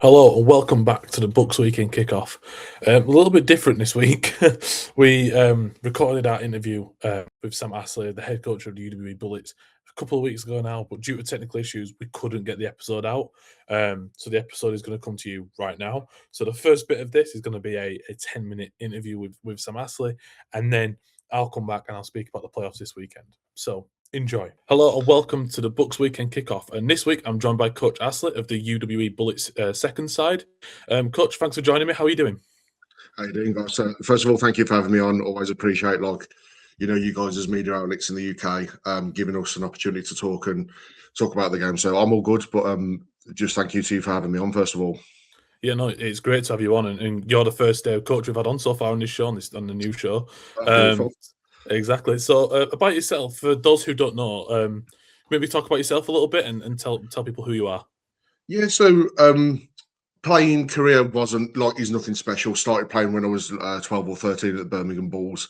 Hello and welcome back to the BUCS Weekend Kickoff. A little bit different this week. We recorded our interview with Sam Astley, the head coach of the UWE Bullets, a couple of weeks ago now, but due to technical issues, we couldn't get the episode out. So the episode is going to come to you right now. So the first bit of this is going to be a 10-minute interview with Sam Astley, and then I'll come back and I'll speak about the playoffs this weekend. So enjoy. Hello and welcome to the BUCS Weekend Kickoff. And this week I'm joined by Coach Astley of the UWE Bullets second side. Coach, thanks for joining me. How are you doing? How you doing, guys? So, first of all, thank you for having me on. Always appreciate, you guys as media outlets in the UK, giving us an opportunity to talk about the game. So I'm all good, but just thank you to you for having me on, first of all. Yeah, no, it's great to have you on, and you're the first coach we've had on so far on this show, on the new show. Exactly. So about yourself, for those who don't know, maybe talk about yourself a little bit and tell people who you are. Yeah, so playing career is nothing special. Started playing when I was 12 or 13 at the Birmingham Bulls.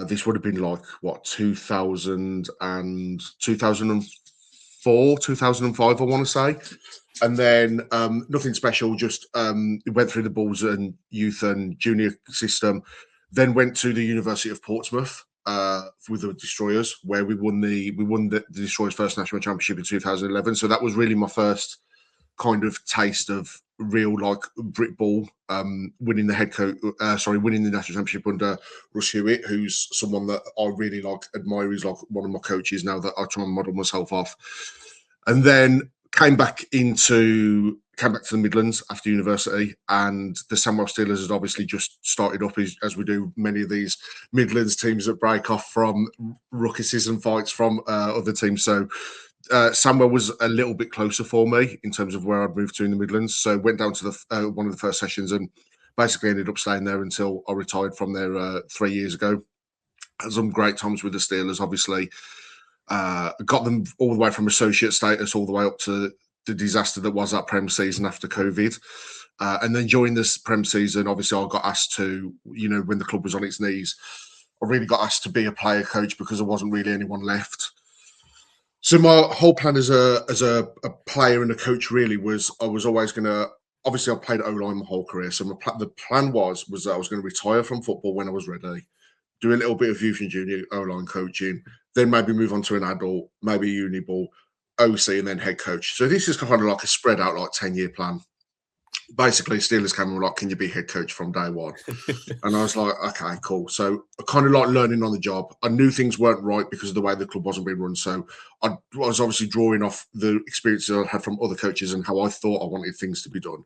This would have been 2004, 2005, I want to say. And then nothing special, just went through the Bulls and youth and junior system. Then went to the University of Portsmouth with the Destroyers, where we won the Destroyers' first national championship in 2011. So that was really my first kind of taste of real Brit ball, winning the national championship under Russ Hewitt, who's someone that I really admire. He's one of my coaches now that I try and model myself off. And then came back to the Midlands after university, and the Samuel Steelers had obviously just started up, as we do many of these Midlands teams that break off from ruckuses and fights from other teams. So Samuel was a little bit closer for me in terms of where I'd moved to in the Midlands. So went down to the one of the first sessions and basically ended up staying there until I retired from there 3 years ago. Had some great times with the Steelers, obviously. Got them all the way from associate status all the way up to the disaster that was that Prem season after COVID. And then during this Prem season, obviously I got asked to, when the club was on its knees, I really got asked to be a player coach because there wasn't really anyone left. So my whole plan as a player and a coach really was I was always going to, obviously I've played O-line my whole career. So the plan was that I was going to retire from football when I was ready, do a little bit of youth and junior O-line coaching, then maybe move on to an adult, maybe uni ball, OC, and then head coach. So this is kind of like a spread out 10-year plan. Basically, Steelers came and were like, can you be head coach from day one? And I was like, okay, cool. So I kind of learning on the job. I knew things weren't right because of the way the club wasn't being run. So I was obviously drawing off the experiences I had from other coaches and how I thought I wanted things to be done.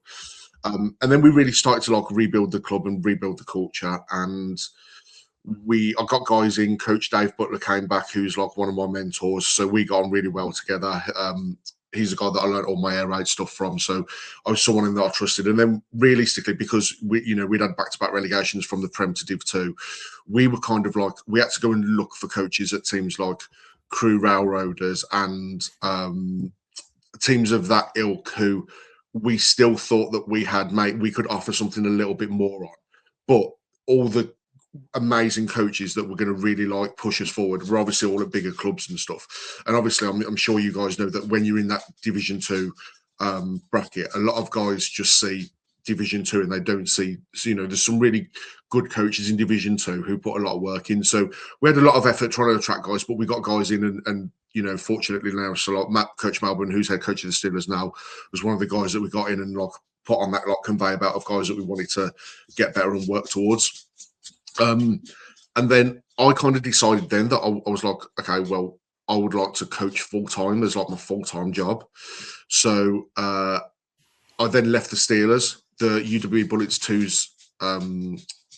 And then we really started to rebuild the club and rebuild the culture. And I got guys in. Coach Dave Butler came back, who's one of my mentors. So we got on really well together. He's a guy that I learned all my air raid stuff from. So I was someone that I trusted. And then realistically, because we'd had back-to-back relegations from the Prem to Div 2, we were kind of we had to go and look for coaches at teams like Crewe Railroaders and teams of that ilk who we still thought that we could offer something a little bit more on. But all the amazing coaches that were going to really push us forward. We're obviously all at bigger clubs and stuff, and obviously I'm sure you guys know that when you're in that Division 2 bracket, a lot of guys just see Division 2 and they don't see. There's some really good coaches in Division 2 who put a lot of work in. So we had a lot of effort trying to attract guys, but we got guys in, and fortunately now, so Coach Melbourne, who's head coach of the Steelers now, was one of the guys that we got in and put on that conveyor belt of guys that we wanted to get better and work towards. And then I kind of decided then that I was like, okay, well, I would like to coach full-time as my full-time job. So I then left the Steelers. The UWE Bullets 2's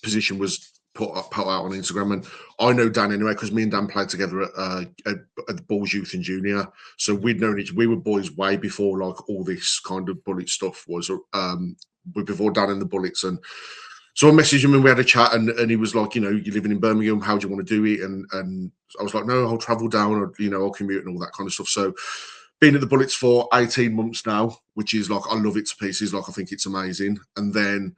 position was put out on Instagram. And I know Dan anyway, because me and Dan played together at the Bulls Youth and Junior. So we'd known each. We were boys way before all this kind of Bullet stuff was, before Dan and the Bullets. And so I messaged him and we had a chat, and he was like, you're living in Birmingham, how do you want to do it? And I was like, no, I'll travel down, or, I'll commute and all that kind of stuff. So been at the Bullets for 18 months now, which is I love it to pieces. I think it's amazing. And then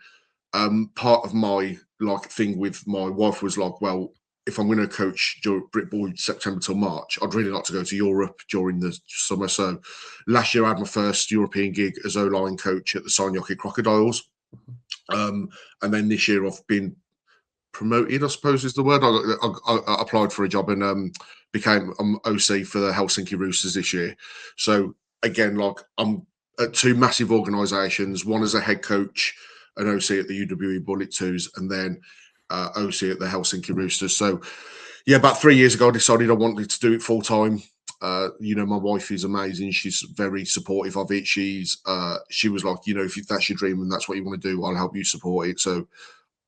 part of my thing with my wife was well, if I'm going to coach Brit Ball September till March, I'd really like to go to Europe during the summer. So last year I had my first European gig as O-line coach at the Sarnyoki Crocodiles. And then this year I've been promoted, I suppose is the word. I applied for a job and became OC for the Helsinki Roosters this year. So again, like I'm at two massive organisations, one as a head coach, an OC at the UWE Bullets, and then OC at the Helsinki Roosters. So yeah, about 3 years ago, I decided I wanted to do it full time. My wife is amazing. She's very supportive of it. She was like, if that's your dream and that's what you want to do, I'll help you support it. So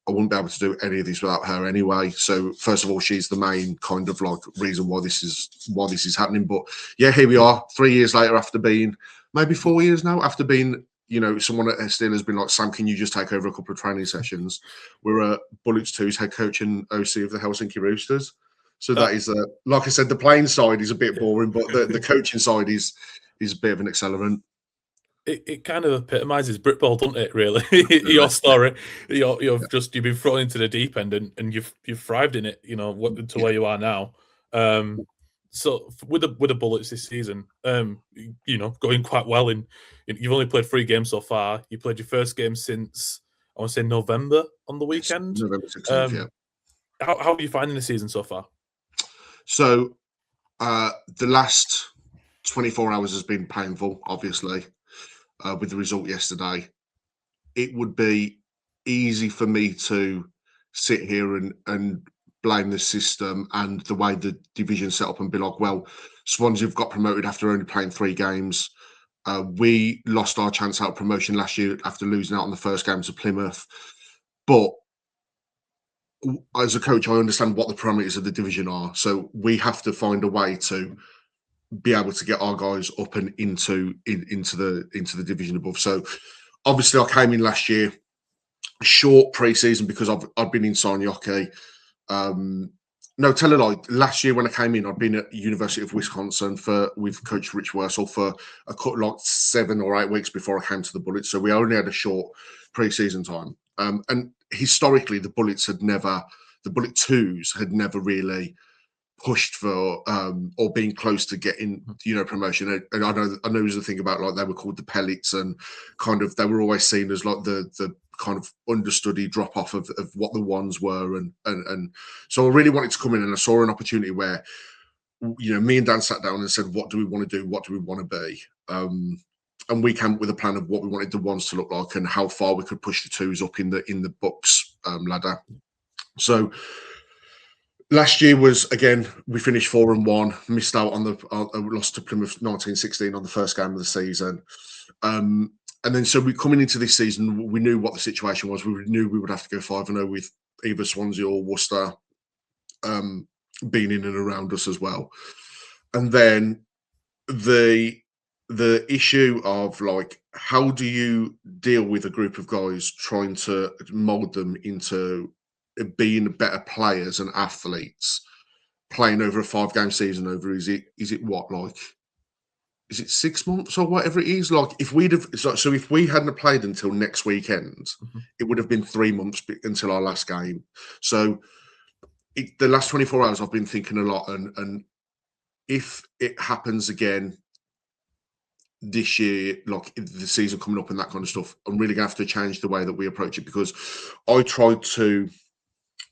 I wouldn't be able to do any of this without her anyway. So first of all, she's the main kind of like reason why this is happening. But yeah, here we are 3 years later, after being maybe 4 years now, after being, someone at Steele has been like, Sam, can you just take over a couple of training sessions? We're Bullets 2's head coach and OC of the Helsinki Roosters. So that is, like I said, the playing side is a bit boring, but the coaching side is a bit of an accelerant. It kind of epitomises Britball, doesn't it? Really, your story. You've been thrown into the deep end, and you've thrived in it. To where you are now. So with the Bullets this season, going quite well. You've only played 3 games so far. You played your first game since I want to say November on the weekend. November 16th. Yeah. How are you finding the season so far? So the last 24 hours has been painful, obviously. With the result yesterday, it would be easy for me to sit here and blame the system and the way the division set up and be like, well, Swansea have got promoted after only playing 3 games. We lost our chance out of promotion last year after losing out on the first game to Plymouth. But as a coach, I understand what the parameters of the division are. So we have to find a way to be able to get our guys up and into the division above. So obviously I came in last year, short pre-season because I'd been in Sarnyoki. No, tell a lie. Last year when I came in, I'd been at University of Wisconsin with Coach Rich Wursel for a couple, like 7 or 8 weeks before I came to the Bullets. So we only had a short pre-season time. And historically, the Bullets the Bullet 2s had never really pushed for or being close to getting promotion. And I know there's a thing about like they were called the pellets and kind of they were always seen as like the kind of understudy drop off of what the ones were and so I really wanted to come in and I saw an opportunity where me and Dan sat down and said, what do we want to do, what do we want to be, and we came up with a plan of what we wanted the ones to look like and how far we could push the 2s up in the BUCS ladder. So last year was, again, we finished 4-1, missed out on lost to Plymouth 1916 on the first game of the season. And then so we coming into this season, we knew what the situation was. We knew we would have to go 5-0 with either Swansea or Worcester being in and around us as well. And then the issue of like, how do you deal with a group of guys trying to mold them into being better players and athletes, playing over a 5-game season over is it what, like, is it 6 months or whatever it is? Like if if we hadn't played until next weekend, it would have been 3 months until our last game. So the last 24 hours I've been thinking a lot, and if it happens again this year, like the season coming up and that kind of stuff, I'm really gonna have to change the way that we approach it, because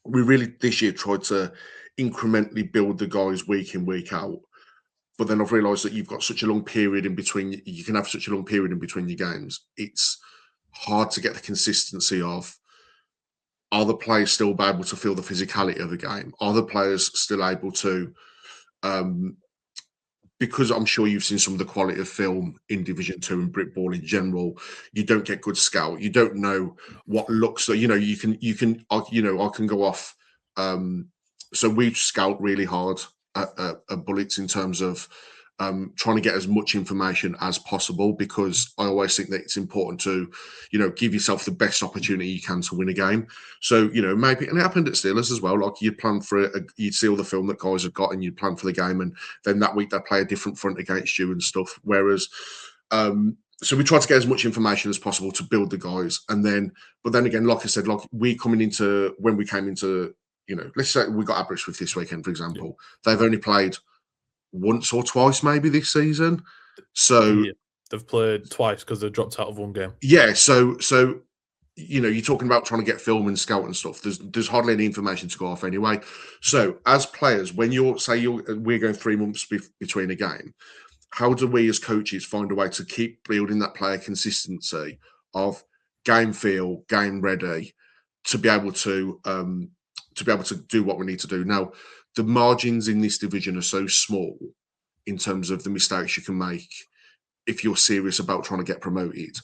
we really this year tried to incrementally build the guys week in, week out. But then I've realised that you've got such a long period in between. You can have such a long period in between your games. It's hard to get the consistency of, are the players still able to feel the physicality of the game? Are the players still able to, because I'm sure you've seen some of the quality of film in Division 2 and Britball in general, you don't get good scout. You don't know what looks, I can go off. So we scout really hard at Bullets in terms of trying to get as much information as possible, because I always think that it's important to, give yourself the best opportunity you can to win a game. So, maybe, and it happened at Steelers as well, like you'd plan for it, you'd see all the film that guys have got and you'd plan for the game, and then that week they play a different front against you and stuff. Whereas, so we try to get as much information as possible to build the guys. And then, but then again, like I said, like when we came into let's say we got Aberystwyth this weekend, for example. They've only played once or twice maybe this season. So they've played twice because they've dropped out of one game. Yeah, so you're talking about trying to get film and scout and stuff. There's hardly any information to go off anyway. So as players, when we're going 3 months between a game, how do we as coaches find a way to keep building that player consistency of game feel, game ready, to be able to do what we need to do? Now, the margins in this division are so small in terms of the mistakes you can make if you're serious about trying to get promoted.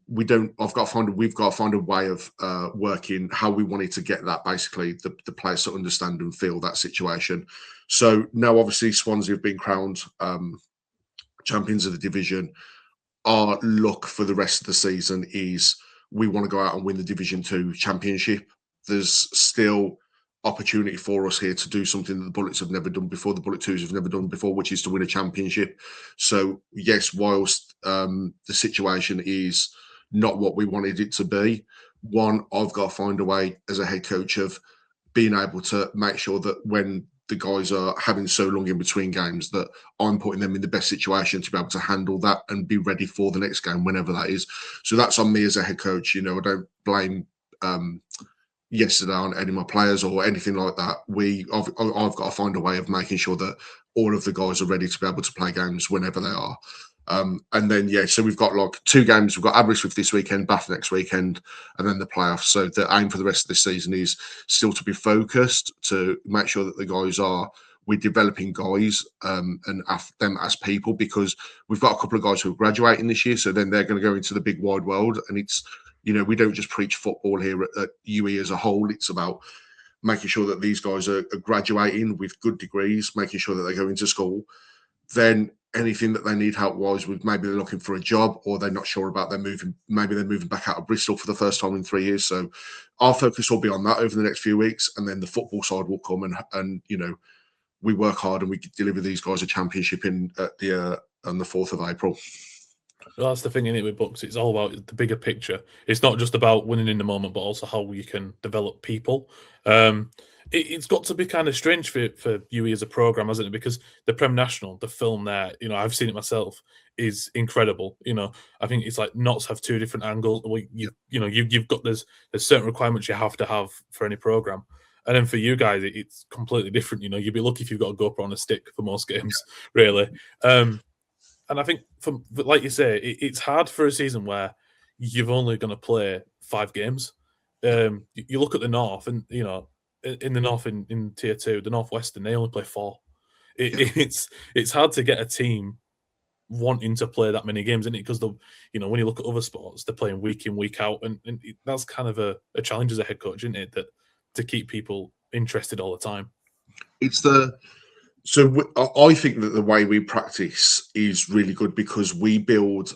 We've got to find a way of working how we wanted to get that, basically the players to understand and feel that situation. So now obviously Swansea have been crowned champions of the division. Our look for the rest of the season is we want to go out and win the Division 2 championship. There's still opportunity for us here to do something that the Bullets have never done before, the Bullet 2s have never done before, which is to win a championship. So yes, whilst the situation is not what we wanted it to be, one, I've got to find a way as a head coach of being able to make sure that when the guys are having so long in between games, that I'm putting them in the best situation to be able to handle that and be ready for the next game, whenever that is. So that's on me as a head coach. I don't blame yesterday on any of my players or anything like that. I've got to find a way of making sure that all of the guys are ready to be able to play games whenever they are. And then, so we've got like 2 games. We've got Aberystwyth this weekend, Bath next weekend, and then the playoffs. So the aim for the rest of this season is still to be focused, to make sure that the guys we're developing guys and them as people, because we've got a couple of guys who are graduating this year. So then they're going to go into the big wide world. And it's, we don't just preach football here at UWE as a whole. It's about making sure that these guys are graduating with good degrees, making sure that they go into school. Then anything that they need help-wise with, maybe they're looking for a job or they're not sure about maybe they're moving back out of Bristol for the first time in 3 years. So our focus will be on that over the next few weeks, and then the football side will come and we work hard and we deliver these guys a championship on the 4th of April. Well, that's the thing in it with BUCS. It's all about the bigger picture. It's not just about winning in the moment, but also how you can develop people. It's got to be kind of strange for UWE as a program, hasn't it? Because the Prem National, the film there, I've seen it myself, is incredible. I think it's like Knots have 2 different angles. You've got there's certain requirements you have to have for any program. And then for you guys, it's completely different. You'd be lucky if you've got a GoPro on a stick for most games, really. And I think, like you say, it's hard for a season where you've only going to play 5 games. You look at the North, and in the North in Tier 2, the Northwestern, they only play 4. It's hard to get a team wanting to play that many games, isn't it? Because when you look at other sports, they're playing week in, week out, and that's kind of a challenge as a head coach, isn't it? That to keep people interested all the time. So I think that the way we practice is really good, because we build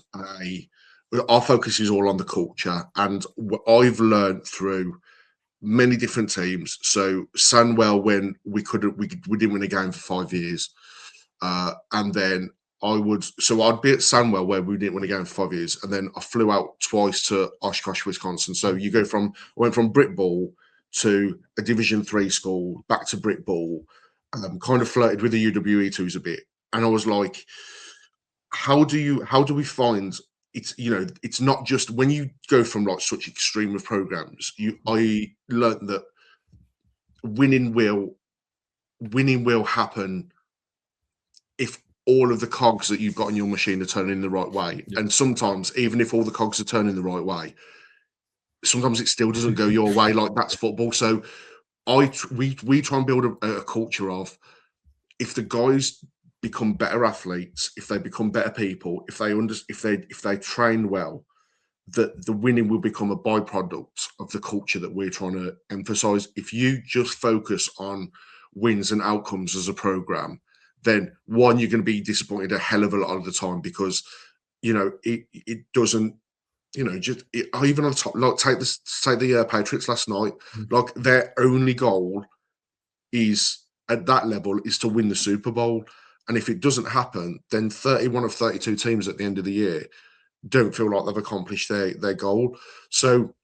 our focus is all on the culture, and I've learned through many different teams. So Sandwell, when we didn't win a game for 5 years, and then I'd be at Sandwell where we didn't win a game for 5 years, and then I flew out twice to Oshkosh, Wisconsin. So I went from Brit Ball to a Division 3 school, back to Brit Ball. Kind of flirted with the UWE 2s a bit, and I was like, how do we find it's not just when you go from like such extreme of programs. I learned that winning will happen if all of the cogs that you've got in your machine are turning the right way. Yeah. And sometimes, even if all the cogs are turning the right way, sometimes it still doesn't go your way. Like, that's football. So we try and build a culture of, if the guys become better athletes, if they become better people, if they train well, that the winning will become a byproduct of the culture that we're trying to emphasize. If you just focus on wins and outcomes as a program, then one, you're going to be disappointed a hell of a lot of the time, because it doesn't. Even on the top, like take the Patriots last night. Like, their only goal is at that level is to win the Super Bowl, and if it doesn't happen, then 31 of 32 teams at the end of the year don't feel like they've accomplished their goal. So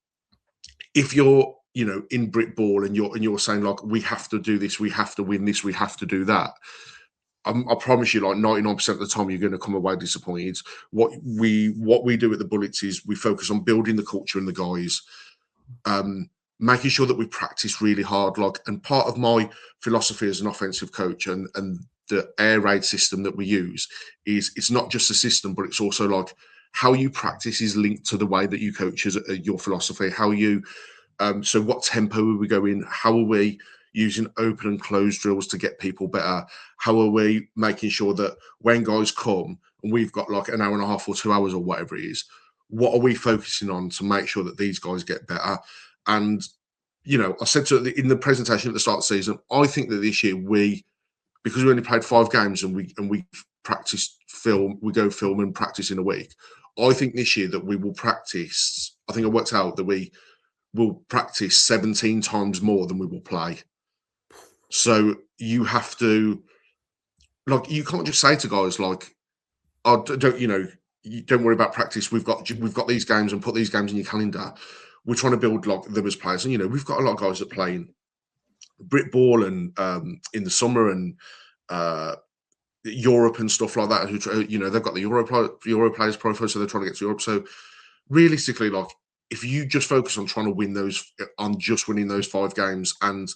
if you're in Brit Ball, and you're saying like, we have to do this, we have to win this, we have to do that. I promise you, like 99% of the time, you're going to come away disappointed. What we do at the Bullets is we focus on building the culture and the guys, making sure that we practice really hard. And part of my philosophy as an offensive coach and the air raid system that we use is, it's not just a system, but it's also like how you practice is linked to the way that you coach as your philosophy. How you so what tempo are we going? How are we using open and closed drills to get people better? How are we making sure that when guys come and we've got like an hour and a half or 2 hours or whatever it is, what are we focusing on to make sure that these guys get better? And I said in the presentation at the start of the season, I think that this year because we only played 5 games and we practice film, we go film and practice in a week. I think this year that we will practice. I think I worked out that we will practice 17 times more than we will play. So you have to, you can't just say to guys like, "Oh, you don't worry about practice. We've got these games, and put these games in your calendar." We're trying to build like them as players, and we've got a lot of guys that play in Brit Ball and in the summer and Europe and stuff like that. Who they've got the Euro players profile, so they're trying to get to Europe. So realistically, like, if you just focus on trying to win just winning those 5 games and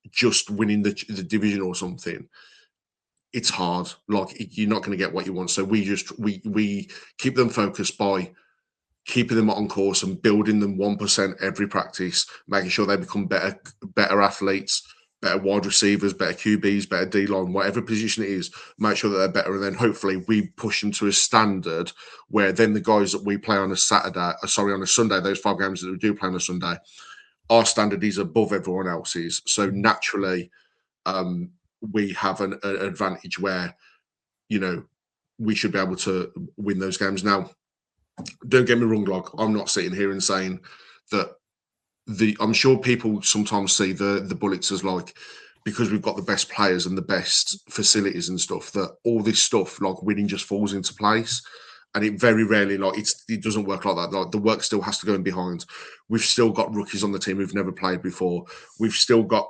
just winning the division or something, it's hard. Like, you're not going to get what you want. So we keep them focused by keeping them on course and building them 1% every practice, making sure they become better athletes, better wide receivers, better QBs, better D-line, whatever position it is, make sure that they're better. And then hopefully we push them to a standard where then the guys that we play on a Sunday, those 5 games that we do play on a Sunday, our standard is above everyone else's. So naturally, we have an advantage where, we should be able to win those games. Now, don't get me wrong, like, I'm not sitting here and saying that I'm sure people sometimes see the Bullets as like, because we've got the best players and the best facilities and stuff, that all this stuff like winning just falls into place. And it very rarely, like, it doesn't work like that. Like, the work still has to go in behind. We've still got rookies on the team who've never played before. We've still got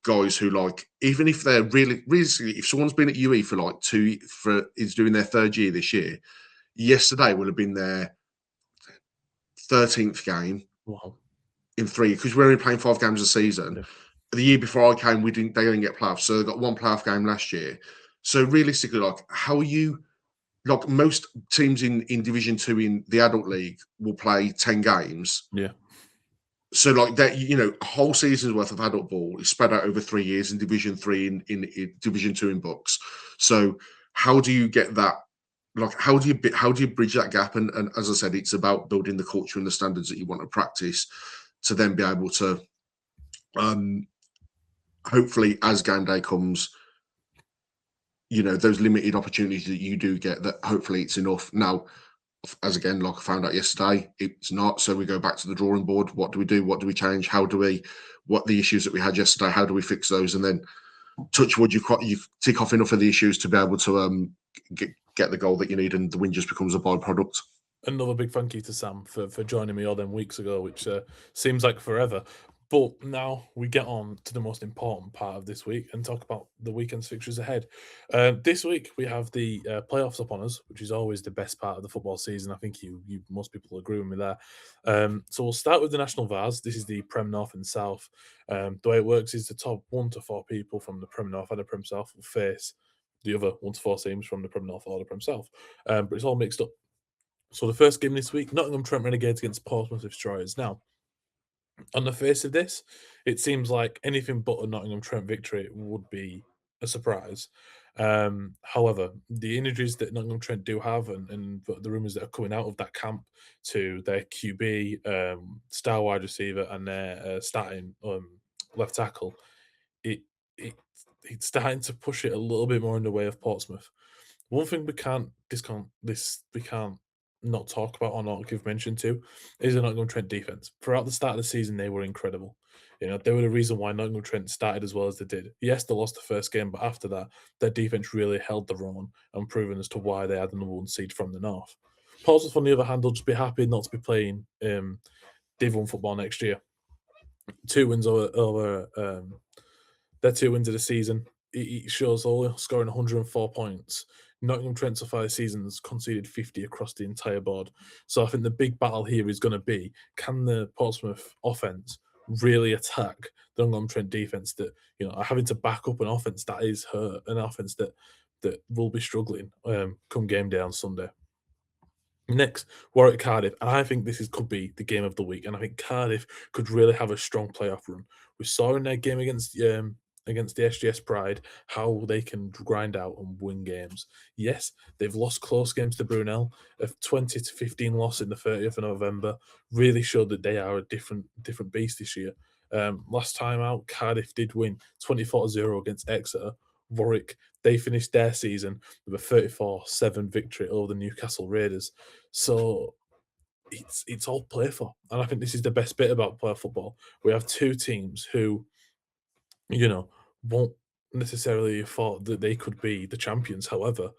guys who, like, even if they're really, if someone's been at UE for like is doing their 3rd year this year, yesterday will have been their 13th game. Wow. In 3, because we're only playing 5 games a season. Yeah. The year before I came, they didn't get playoffs, so they got 1 playoff game last year. So realistically, like, how are you? Like, most teams in Division 2 in the adult league will play 10 games. Yeah. So like that, a whole season's worth of adult ball is spread out over 3 years in Division 3 in Division 2 in BUCS. So how do you get that? Like, how do you bridge that gap? And as I said, it's about building the culture and the standards that you want to practice to then be able to, hopefully, as game day comes, those limited opportunities that you do get, that hopefully it's enough. Now, as again, like I found out yesterday, it's not. So we go back to the drawing board. What do we do? What do we change? What the issues that we had yesterday, how do we fix those? And then, touch wood, you tick off enough of the issues to be able to get the goal that you need, and the win just becomes a byproduct. Another big thank you to Sam for joining me all them weeks ago, which seems like forever. But now we get on to the most important part of this week and talk about the weekend's fixtures ahead. This week we have the playoffs upon us, which is always the best part of the football season. I think most people agree with me there. So we'll start with the National Vars. This is the Prem North and South. The way it works is the top 1 to 4 people from the Prem North and the Prem South will face the other 1 to 4 teams from the Prem North or the Prem South. But it's all mixed up. So the first game this week, Nottingham Trent Renegades against Portsmouth Destroyers. Now, on the face of this, it seems like anything but a Nottingham Trent victory would be a surprise. However, the injuries that Nottingham Trent do have and the rumours that are coming out of that camp to their QB, star wide receiver, and their starting left tackle, it's starting to push it a little bit more in the way of Portsmouth. One thing we can't not talk about or not give mention to is the Nottingham Trent defense. Throughout the start of the season, they were incredible. They were the reason why Nottingham Trent started as well as they did. Yes, they lost the first game, but after that, their defense really held their own and proven as to why they had the number 1 seed from the north. Portsmouth, on the other hand, will just be happy not to be playing Div 1 football next year. 2 wins over their 2 wins of the season. It shows all scoring 104 points. Nottingham Trent so far this season has conceded 50 across the entire board. So I think the big battle here is going to be, can the Portsmouth offense really attack the Nottingham Trent defense that are having to back up an offense that is hurt, an offense that will be struggling come game day on Sunday. Next, Warwick Cardiff, and I think could be the game of the week. And I think Cardiff could really have a strong playoff run. We saw in their game against the SGS Pride how they can grind out and win games. Yes, they've lost close games to Brunel. A 20-15 loss in the 30th of November really showed that they are a different beast this year. Last time out, Cardiff did win 24-0 against Exeter. Warwick, they finished their season with a 34-7 victory over the Newcastle Raiders. So it's all play for. And I think this is the best bit about player football. We have two teams who, won't necessarily have thought that they could be the champions. However,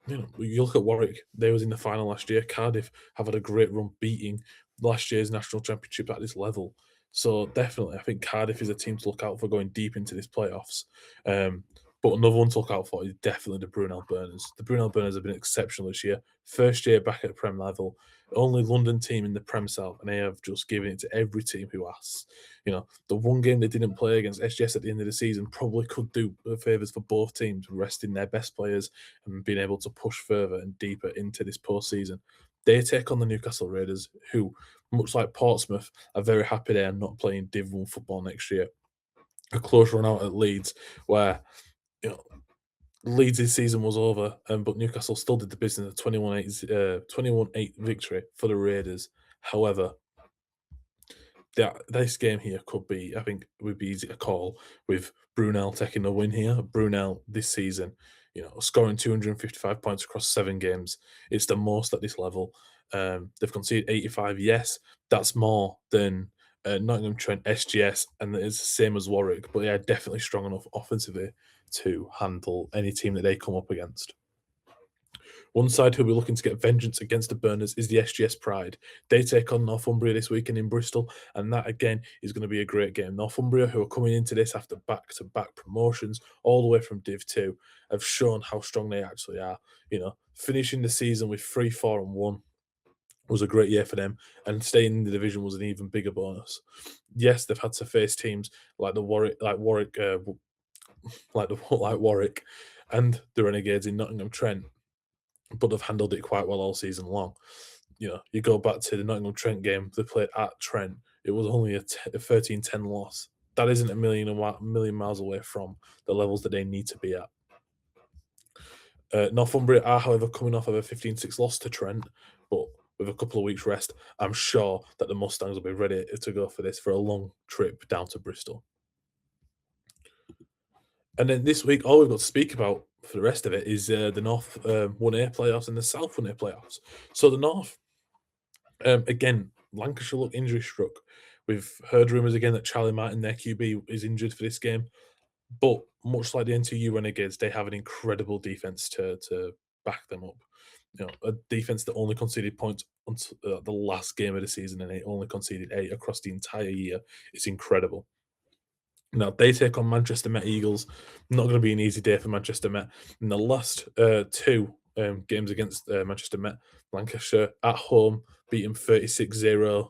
you look at Warwick, they was in the final last year. Cardiff have had a great run beating last year's national championship at this level. So definitely, I think Cardiff is a team to look out for going deep into this playoffs. But another one to look out for is definitely the Brunel Burners. The Brunel Burners have been exceptional this year. First year back at Prem level, only London team in the Prem South, and they have just given it to every team who asks. The one game they didn't play against SGS at the end of the season probably could do favours for both teams, resting their best players and being able to push further and deeper into this postseason. They take on the Newcastle Raiders, who, much like Portsmouth, are very happy they are not playing Div 1 football next year. A close run out at Leeds, where Leeds' season was over, but Newcastle still did the business. A 21-8 victory for the Raiders. However, this game here could be, I think, would be easy to call with Brunel taking the win here. Brunel this season, scoring 255 points across 7 games. It's the most at this level. They've conceded 85. Yes, that's more than Nottingham Trent, SGS, and it's the same as Warwick. But yeah, definitely strong enough offensively to handle any team that they come up against. One side who'll be looking to get vengeance against the Burners is the SGS Pride. They take on Northumbria this weekend in Bristol, and that again is going to be a great game. Northumbria, who are coming into this after back-to-back promotions all the way from Div 2, have shown how strong they actually are. Finishing the season with 3-4-1 was a great year for them, and staying in the division was an even bigger bonus. Yes, they've had to face teams like Warwick, and the Renegades in Nottingham Trent, but they've handled it quite well all season long. You go back to the Nottingham Trent game they played at Trent, it was only a 13-10 loss. That isn't a million miles away from the levels that they need to be at. Northumbria are, however, coming off of a 15-6 loss to Trent, but with a couple of weeks rest, I'm sure that the Mustangs will be ready to go for a long trip down to Bristol. And then this week, all we've got to speak about for the rest of it is the North 1A playoffs and the South 1A playoffs. So the North, again, Lancashire look injury struck. We've heard rumours again that Charlie Martin, their QB, is injured for this game. But much like the NTU Renegades, they have an incredible defence to back them up. A defence that only conceded points until the last game of the season, and they only conceded 8 across the entire year. It's incredible. Now, they take on Manchester Met Eagles. Not going to be an easy day for Manchester Met. In the last 2 games against Manchester Met, Lancashire at home beat them 36-0,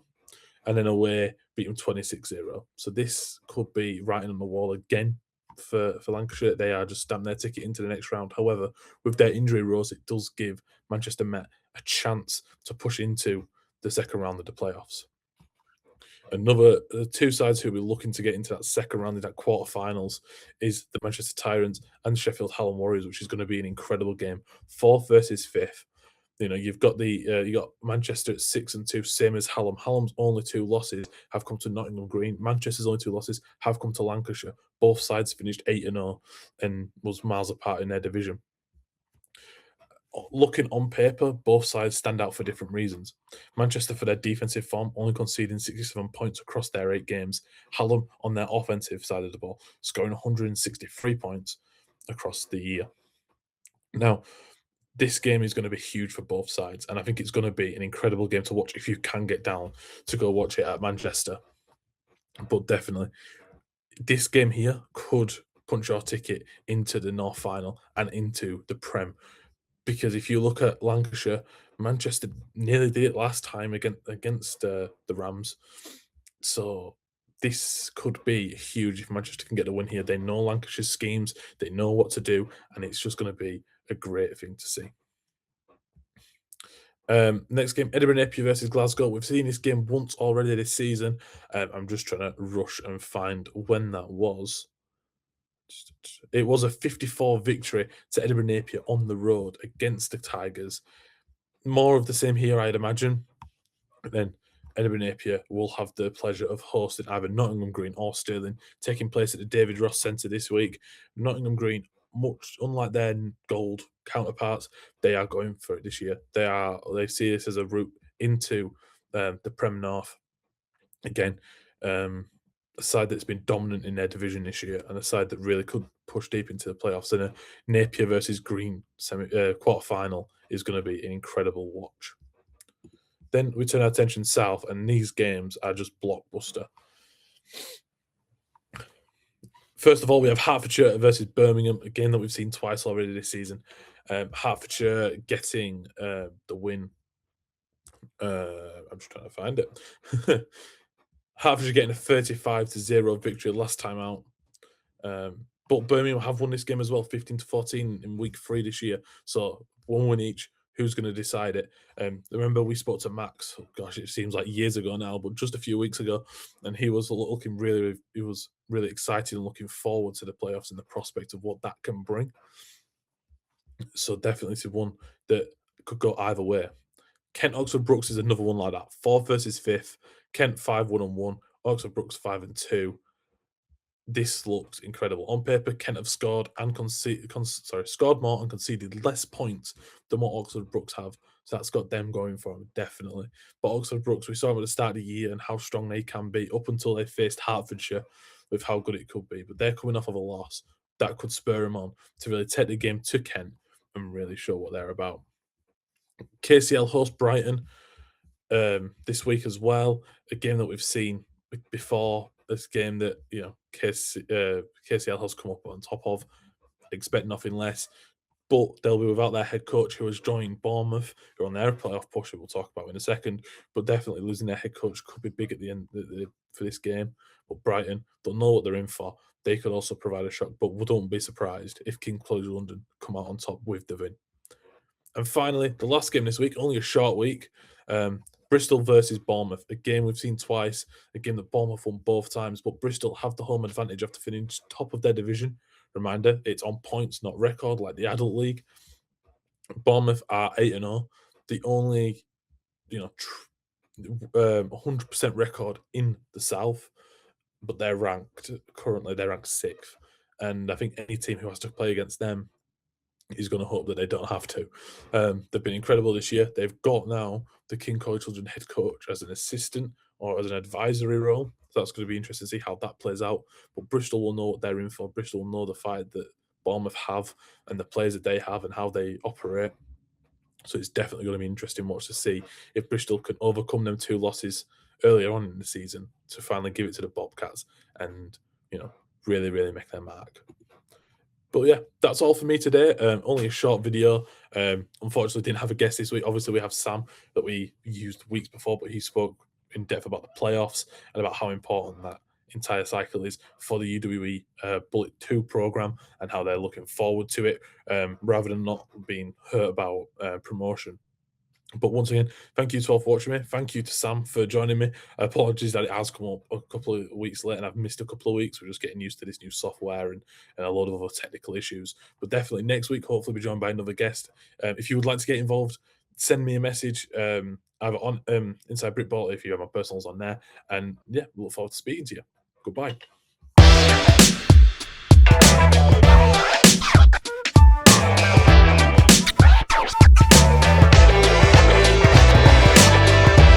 and then away beat them 26-0. So this could be writing on the wall again for Lancashire. They are just stamping their ticket into the next round. However, with their injury rows, it does give Manchester Met a chance to push into the second round of the playoffs. Another 2 sides who will be looking to get into that second round, in that quarterfinals, is the Manchester Tyrants and Sheffield Hallam Warriors, which is going to be an incredible game. 4th versus 5th. You've got you got Manchester at 6-2, same as Hallam. Hallam's only 2 losses have come to Nottingham Green. Manchester's only 2 losses have come to Lancashire. Both sides finished 8-0 and was miles apart in their division. Looking on paper, both sides stand out for different reasons. Manchester, for their defensive form, only conceding 67 points across their 8 games. Hallam, on their offensive side of the ball, scoring 163 points across the year. Now, this game is going to be huge for both sides, and I think it's going to be an incredible game to watch if you can get down to go watch it at Manchester. But definitely, this game here could punch your ticket into the North Final and into the Prem. Because if you look at Lancashire, Manchester nearly did it last time against the Rams. So this could be huge if Manchester can get the win here. They know Lancashire's schemes, they know what to do, and it's just going to be a great thing to see. Next game, Edinburgh Napier versus Glasgow. We've seen this game once already this season. I'm just trying to rush and find when that was. It was a 54 victory to Edinburgh Napier on the road against the Tigers. More of the same here, I'd imagine. And then Edinburgh Napier will have the pleasure of hosting either Nottingham Green or Stirling, taking place at the David Ross Centre this week. Nottingham Green, much unlike their gold counterparts, they are going for it this year. They see this as a route into the Prem North. Again, a side that's been dominant in their division this year and a side that really could push deep into the playoffs. And a Napier versus Green quarter final is going to be an incredible watch. Then we turn our attention south, and these games are just blockbuster. First of all, we have Hertfordshire versus Birmingham, a game that we've seen twice already this season. Hertfordshire getting the win. I'm just trying to find it. Hertfordshire getting a 35-0 victory last time out. But Birmingham have won this game as well, 15-14 in week 3 this year. So 1 win each. Who's going to decide it? Remember, we spoke to Max. Oh gosh, it seems like years ago now, but just a few weeks ago, and he was really excited and looking forward to the playoffs and the prospect of what that can bring. So definitely it's one that could go either way. Kent Oxford Brooks is another one like that. 4th versus 5th. Kent 5-1-1. Oxford Brooks 5-2. This looks incredible. On paper, Kent have scored more and conceded less points than what Oxford Brooks have. So that's got them going for them, definitely. But Oxford Brooks, we saw them at the start of the year and how strong they can be up until they faced Hertfordshire with how good it could be. But they're coming off of a loss. That could spur them on to really take the game to Kent and really show what they're about. KCL host Brighton this week as well. A game that we've seen before. This game that KCL has come up on top of. Expect nothing less. But they'll be without their head coach who has joined Bournemouth, who are on their playoff push, we'll talk about in a second. But definitely losing their head coach could be big at the end for this game. But Brighton, they'll know what they're in for. They could also provide a shock, but don't be surprised if King College London come out on top with the win. And finally, the last game this week, only a short week, Bristol versus Bournemouth, a game we've seen twice, a game that Bournemouth won both times, but Bristol have the home advantage after finishing top of their division. Reminder, it's on points, not record, like the Adult League. Bournemouth are 8-0, the only 100% record in the South, but they're ranked 6th. And I think any team who has to play against them is going to hope that they don't have to. They've been incredible this year. They've got now the King College Children head coach as an assistant or as an advisory role. So that's going to be interesting to see how that plays out. But Bristol will know what they're in for. Bristol will know the fight that Bournemouth have and the players that they have and how they operate. So it's definitely going to be interesting watch to see if Bristol can overcome them 2 losses earlier on in the season to finally give it to the Bobcats and, really, really make their mark. But yeah, that's all for me today. Only a short video. Unfortunately, didn't have a guest this week. Obviously, we have Sam that we used weeks before, but he spoke in depth about the playoffs and about how important that entire cycle is for the UWE Bullet 2 program and how they're looking forward to it rather than not being hurt about promotion. But once again, thank you to all for watching me. Thank you to Sam for joining me. Apologies that it has come up a couple of weeks late and I've missed a couple of weeks. We're just getting used to this new software and a lot of other technical issues. But definitely next week, hopefully, be joined by another guest. If you would like to get involved, send me a message either on Inside Brickball if you have my personals on there. And yeah, we look forward to speaking to you. Goodbye.